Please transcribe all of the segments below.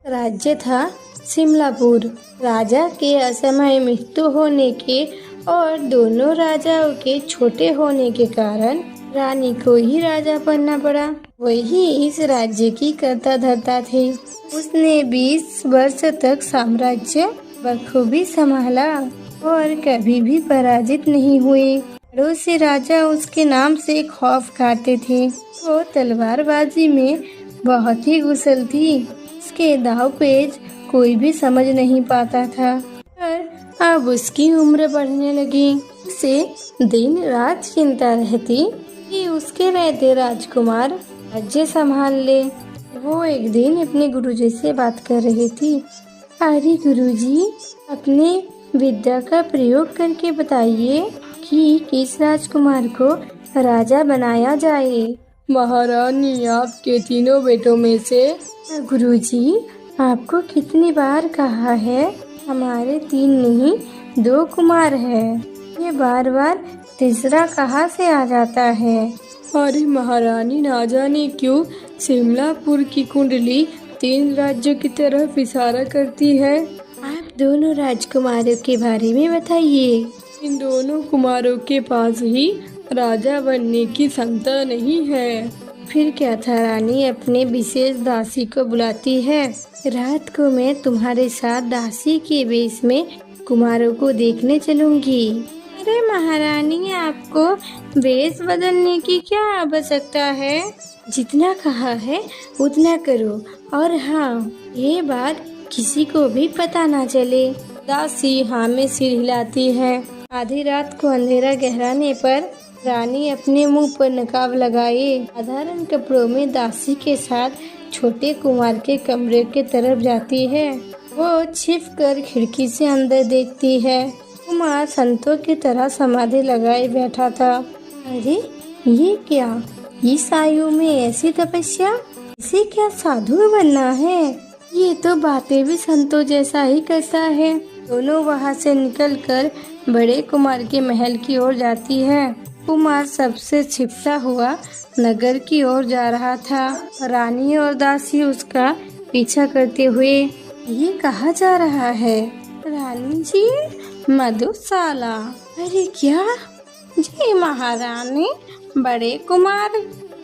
राज्य था शिमलापुर। राजा के असमय मृत्यु होने के और दोनों राजाओं के छोटे होने के कारण रानी को ही राजा बनना पड़ा। वही इस राज्य की कर्ता धर्ता थी। उसने 20 वर्ष तक साम्राज्य बखूबी संभाला और कभी भी पराजित नहीं हुई। बड़ों से राजा उसके नाम से खौफ खाते थे। वो तलवारबाजी में बहुत ही कुशल थी। उसके दाव पेच कोई भी समझ नहीं पाता था। पर अब उसकी उम्र बढ़ने लगी। उसे दिन रात चिंता रहती कि उसके रहते राजकुमार राज्य संभाल ले। वो एक दिन अपने गुरुजी से बात कर रही थी। अरे गुरुजी, अपने विद्या का प्रयोग करके बताइए कि किस राजकुमार को राजा बनाया जाए। महारानी, आपके तीनों बेटों में से। गुरुजी, आपको कितनी बार कहा है, हमारे 3 नहीं 2 कुमार हैं। ये बार बार तीसरा कहाँ से आ जाता है। अरे महारानी, ना जाने क्यों शिमलापुर की कुंडली 3 राज्यों की तरफ इशारा करती है। आप दोनों राजकुमारों के बारे में बताइए। इन दोनों कुमारों के पास ही राजा बनने की क्षमता नहीं है। फिर क्या था रानी, अपने विशेष दासी को बुलाती है। रात को मैं तुम्हारे साथ दासी के वेश में कुमारों को देखने चलूंगी। अरे महारानी, आपको वेश बदलने की क्या आवश्यकता है। जितना कहा है उतना करो, और हाँ, ये बात किसी को भी पता ना चले। दासी हाँ में सिर हिलाती है। आधी रात को अंधेरा गहराने पर रानी अपने मुंह पर नकाब लगाए साधारण कपड़ों में दासी के साथ छोटे कुमार के कमरे के तरफ जाती है। वो छिप कर खिड़की से अंदर देखती है। कुमार संतों की तरह समाधि लगाए बैठा था। अरे ये क्या, इस आयु में ऐसी तपस्या, इसे क्या साधु बनना है। ये तो बातें भी संतों जैसा ही करता है। दोनों वहाँ से निकलकर बड़े कुमार के महल की ओर जाती है। कुमार सबसे छिपता हुआ नगर की ओर जा रहा था। रानी और दासी उसका पीछा करते हुए। ये कहाँ जा रहा है। रानी जी, मधुशाला। अरे क्या जी महारानी, बड़े कुमार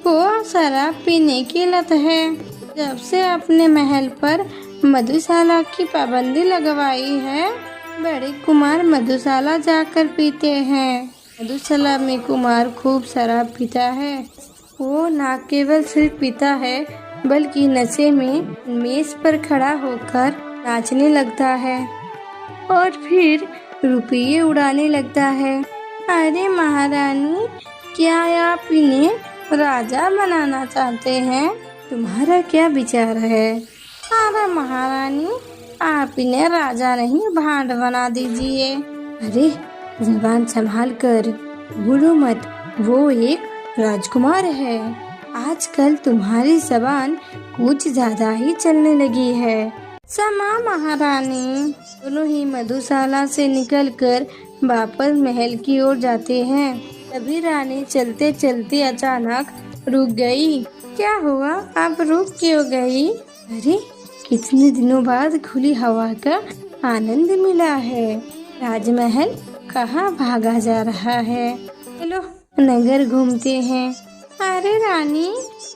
को शराब पीने की लत है। जब से अपने महल पर मधुशाला की पाबंदी लगवाई है, बड़े कुमार मधुशाला जाकर पीते हैं। मधुशाला में कुमार खूब शराब पीता है। वो न केवल सिर्फ पीता है, बल्कि नशे में मेज पर खड़ा होकर नाचने लगता है और फिर रुपये उड़ाने लगता है। अरे महारानी, क्या आप इन्हें राजा बनाना चाहते हैं। तुम्हारा क्या विचार है। अरे महारानी, आप इन्हें राजा नहीं भांड बना दीजिए। अरे जुबान संभाल कर बोलो मत, वो एक राजकुमार है। आजकल तुम्हारी जबान कुछ ज्यादा ही चलने लगी है। समा महारानी। दोनों ही मधुशाला से निकलकर वापस महल की ओर जाते हैं। तभी रानी चलते चलते अचानक रुक गई। क्या हुआ, आप रुक क्यों गई। अरे कितने दिनों बाद खुली हवा का आनंद मिला है। राजमहल कहाँ भागा जा रहा है। चलो नगर घूमते हैं। अरे रानी,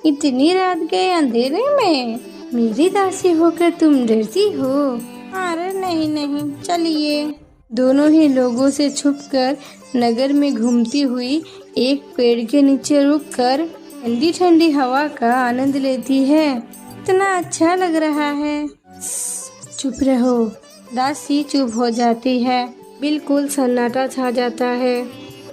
इतनी रात गए अंधेरे में, मेरी दासी होकर तुम डरती हो। अरे नहीं नहीं, चलिए। दोनों ही लोगों से छुपकर नगर में घूमती हुई एक पेड़ के नीचे रुककर ठंडी ठंडी हवा का आनंद लेती है। इतना अच्छा लग रहा है। चुप रहो। दासी चुप हो जाती है। बिल्कुल सन्नाटा छा जाता है।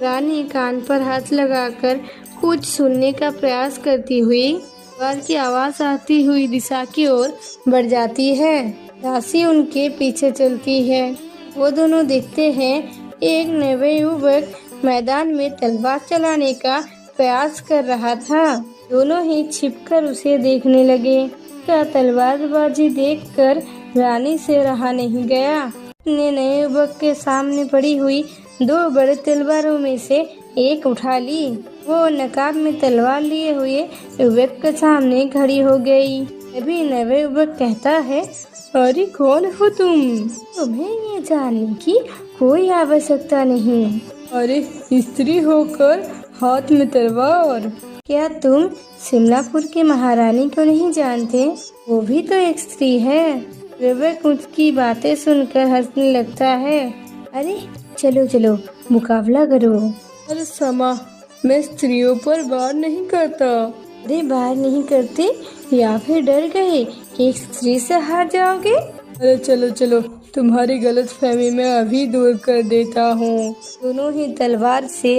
रानी कान पर हाथ लगाकर कुछ सुनने का प्रयास करती हुई दीवार की आवाज आती हुई दिशा की ओर बढ़ जाती है। दासी उनके पीछे चलती है। वो दोनों देखते हैं एक नवयुवक मैदान में तलवार चलाने का प्रयास कर रहा था। दोनों ही छिपकर उसे देखने लगे। का तलवारबाजी देखकर रानी से रहा नहीं गया। अपने नए युवक के सामने पड़ी हुई 2 बड़े तलवारों में से एक उठा ली। वो नकाब में तलवार लिए हुए युवक के सामने खड़ी हो गई। तभी नवयुवक कहता है, अरे कौन हो तुम? तुम्हें ये जानने की कोई आवश्यकता नहीं। अरे स्त्री होकर हाथ में तलवार। क्या तुम शिमलापुर की महारानी को नहीं जानते? वो भी तो एक स्त्री है। युवक उसकी बातें सुनकर हंसने लगता है। अरे चलो चलो मुकाबला करो। अरे समा, मैं स्त्रियों पर वार नहीं करता। अरे वार नहीं करते या फिर डर गए कि एक स्त्री से हार जाओगे? अरे चलो चलो, तुम्हारी गलतफहमी मैं अभी दूर कर देता हूँ। दोनों ही तलवार से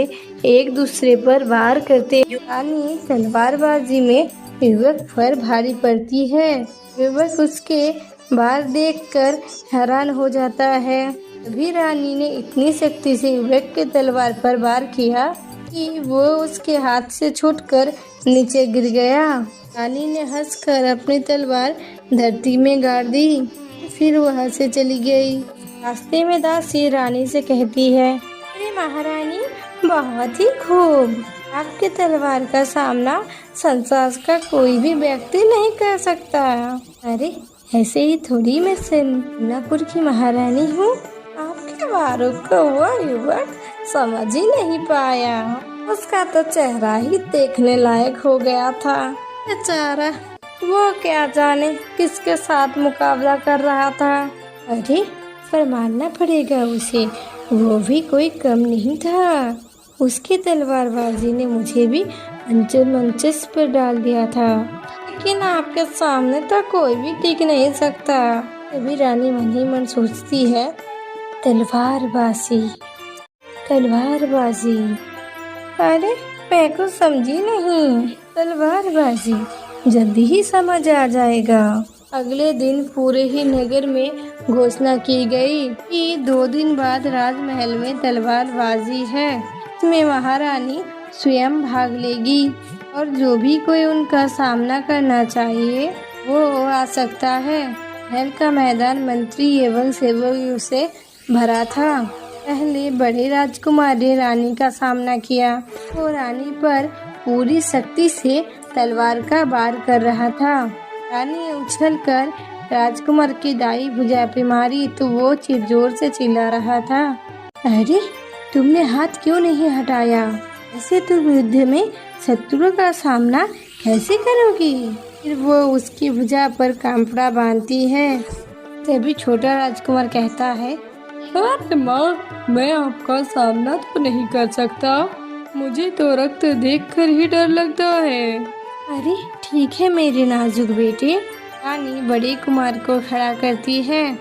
एक दूसरे पर वार करते। रानी तलवारबाजी में युवक पर भारी पड़ती है। युवक उसके वार देखकर हैरान हो जाता है। तभी रानी ने इतनी शक्ति से युवक के तलवार पर वार किया कि वो उसके हाथ से छूटकर नीचे गिर गया। रानी ने हंसकर अपनी तलवार धरती में गाड़ दी, फिर वहाँ से चली गई। रास्ते में दासी रानी से कहती है, अरे महारानी, बहुत ही खूब। आपके तलवार का सामना संसार का कोई भी व्यक्ति नहीं कर सकता। अरे ऐसे ही थोड़ी मैं शिमलापुर की महारानी हूँ। आपके वारों को वो युवक समझ ही नहीं पाया। उसका तो चेहरा ही देखने लायक हो गया था। बेचारा, वो क्या जाने किसके साथ मुकाबला कर रहा था। अरे पर मानना पड़ेगा उसे, वो भी कोई कम नहीं था। उसकी तलवारबाजी ने मुझे भी मंचस पर डाल दिया था। लेकिन आपके सामने तो कोई भी टिक नहीं सकता। तभी रानी मन ही मन सोचती है, तलवारबाजी तलवारबाजी। अरे मैं कुछ समझी नहीं। तलवारबाजी जल्दी ही समझ आ जाएगा। अगले दिन पूरे ही नगर में घोषणा की गई कि 2 दिन बाद राजमहल में तलवारबाजी है। इसमें महारानी स्वयं भाग लेगी और जो भी कोई उनका सामना करना चाहिए वो आ सकता है। महल का मैदान मंत्री एवं सेवकों से भरा था। पहले बड़े राजकुमार ने रानी का सामना किया। वो रानी पर पूरी शक्ति से तलवार का वार कर रहा था। रानी उछलकर राजकुमार की दाई भुजा पे मारी तो वो जोर से चिल्ला रहा था, अरे तुमने हाथ क्यों नहीं हटाया? ऐसे तुम युद्ध में शत्रु का सामना कैसे करोगी? फिर वो उसकी भुजा पर कांपड़ा बांधती है। तभी छोटा राजकुमार कहता है, अरे माँ, मैं आपका सामना तो नहीं कर सकता। मुझे तो रक्त देखकर ही डर लगता है। अरे ठीक है मेरे नाजुक बेटे। रानी बड़े कुमार को खड़ा करती है।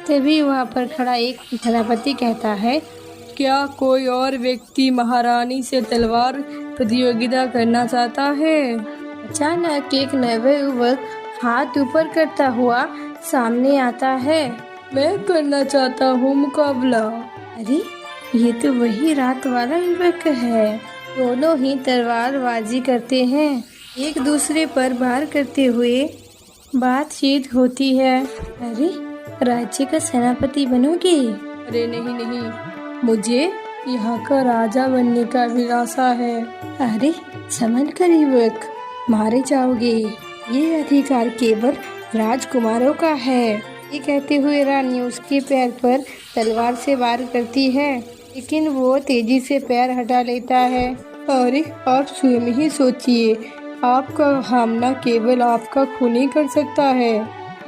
तभी वहाँ पर खड़ा एक सेनापति कहता है, क्या कोई और व्यक्ति महारानी से तलवार प्रतियोगिता करना चाहता है? अचानक एक नवयुवक हाथ ऊपर करता हुआ सामने आता है। मैं करना चाहता हूँ मुकाबला। अरे ये तो वही रात वाला युवक है। दोनों ही तलवारबाजी करते हैं, एक दूसरे पर वार करते हुए बातचीत होती है। अरे राज्य का सेनापति बनोगे? अरे नहीं नहीं, मुझे यहाँ का राजा बनने का अभिलाषा है। अरे समझ कर युवक, मारे जाओगे। ये अधिकार केवल राजकुमारों का है। ये कहते हुए रानी उसके पैर पर तलवार से वार करती है, लेकिन वो तेजी से पैर हटा लेता है। अरे आप स्वयं ही सोचिए, आपका सामना केवल आपका खून ही कर सकता है।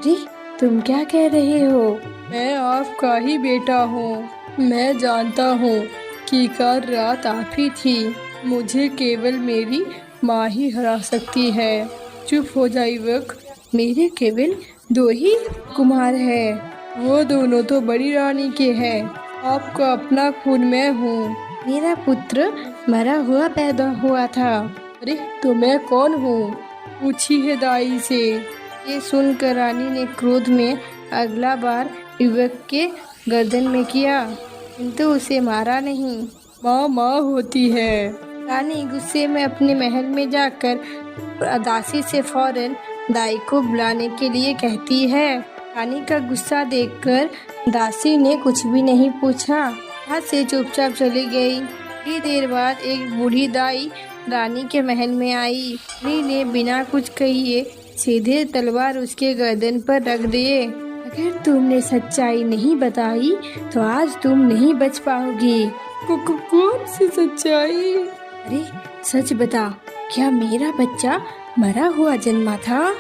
जी तुम क्या कह रहे हो? मैं आपका ही बेटा हूँ। मैं जानता हूँ कि कल रात आप ही थी। मुझे केवल मेरी माँ ही हरा सकती है। चुप हो जाइए युवक, मेरे केवल 2 ही कुमार हैं। वो दोनों तो बड़ी रानी के हैं। आपका अपना खून मैं हूँ। मेरा पुत्र मरा हुआ पैदा हुआ था। अरे तो मैं कौन हूँ? पूछी है दाई से। ये सुनकर रानी ने क्रोध में अगला बार युवक के गर्दन में किया, किंतु उसे मारा नहीं। माँ माँ होती है। रानी गुस्से में अपने महल में जाकर दासी से फौरन दाई को बुलाने के लिए कहती है। रानी का गुस्सा देखकर दासी ने कुछ भी नहीं पूछा, वहाँ से चुपचाप चली गई। थोड़ी देर बाद एक बूढ़ी दाई रानी के महल में आई। रानी ने बिना कुछ कहिए सीधे तलवार उसके गर्दन पर रख दिए। अगर तुमने सच्चाई नहीं बताई तो आज तुम नहीं बच पाओगी। कौन सी सच्चाई? अरे सच बता, क्या मेरा बच्चा मरा हुआ जन्मा था?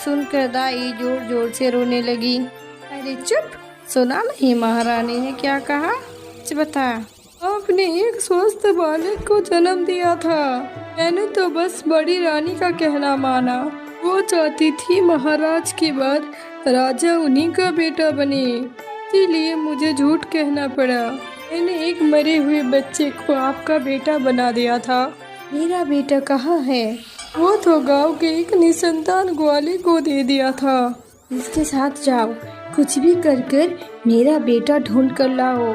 सुनकर दाई जोर जोर से रोने लगी। अरे चुप, सुना नहीं महारानी ने क्या कहा? सच बता। आपने एक स्वस्थ बालक को जन्म दिया था। मैंने तो बस बड़ी रानी का कहना माना। वो चाहती थी महाराज के बाद राजा उन्हीं का बेटा बने, इसीलिए मुझे झूठ कहना पड़ा। मैंने एक मरे हुए बच्चे को आपका बेटा बना दिया था। मेरा बेटा कहाँ है? वो तो गांव के एक निसंतान ग्वाले को दे दिया था। इसके साथ जाओ, कुछ भी कर मेरा बेटा ढूंढ कर लाओ।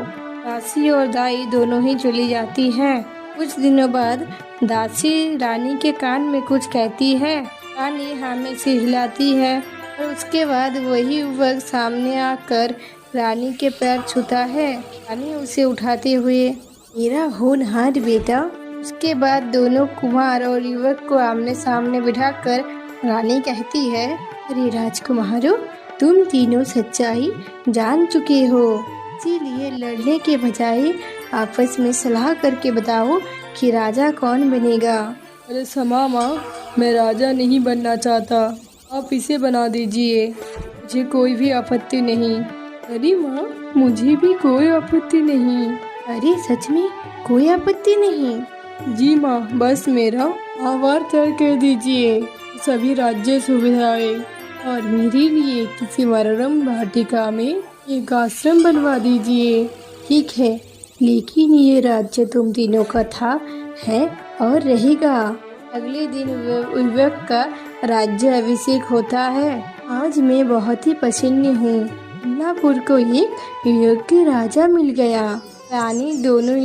दासी और दाई दोनों ही चली जाती हैं। कुछ दिनों बाद दासी रानी के कान में कुछ कहती है। रानी हाँ में से हिलाती है और उसके बाद वही युवक सामने आकर रानी के पैर छूता है। रानी उसे उठाते हुए, मेरा होनहार बेटा। उसके बाद दोनों कुमार और युवक को आमने सामने बिठाकर रानी कहती है, अरे राजकुमारों, तुम तीनों सच्चाई जान चुके हो, इसीलिए लड़ने के बजाय आपस में सलाह करके बताओ कि राजा कौन बनेगा। अरे समा माँ, मैं राजा नहीं बनना चाहता, आप इसे बना दीजिए, मुझे कोई भी आपत्ति नहीं। अरे माँ, मुझे भी कोई आपत्ति नहीं। अरे सच में कोई आपत्ति नहीं? जी माँ, बस मेरा आभार तय कर दीजिए, सभी राज्य सुविधाएं और मेरे लिए किसी मनोरम वाटिका में एक आश्रम बनवा दीजिए। ठीक है, लेकिन ये राज्य तुम तीनों का था, है और रहेगा। अगले दिन युवक का राज्य अभिषेक होता है। आज मैं बहुत ही प्रसन्न हूँ, कमलापुर को एक योग्य राजा मिल गया। रानी, दोनों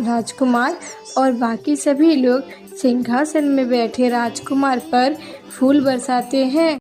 राजकुमार और बाकी सभी लोग सिंहासन में बैठे राजकुमार पर फूल बरसाते हैं।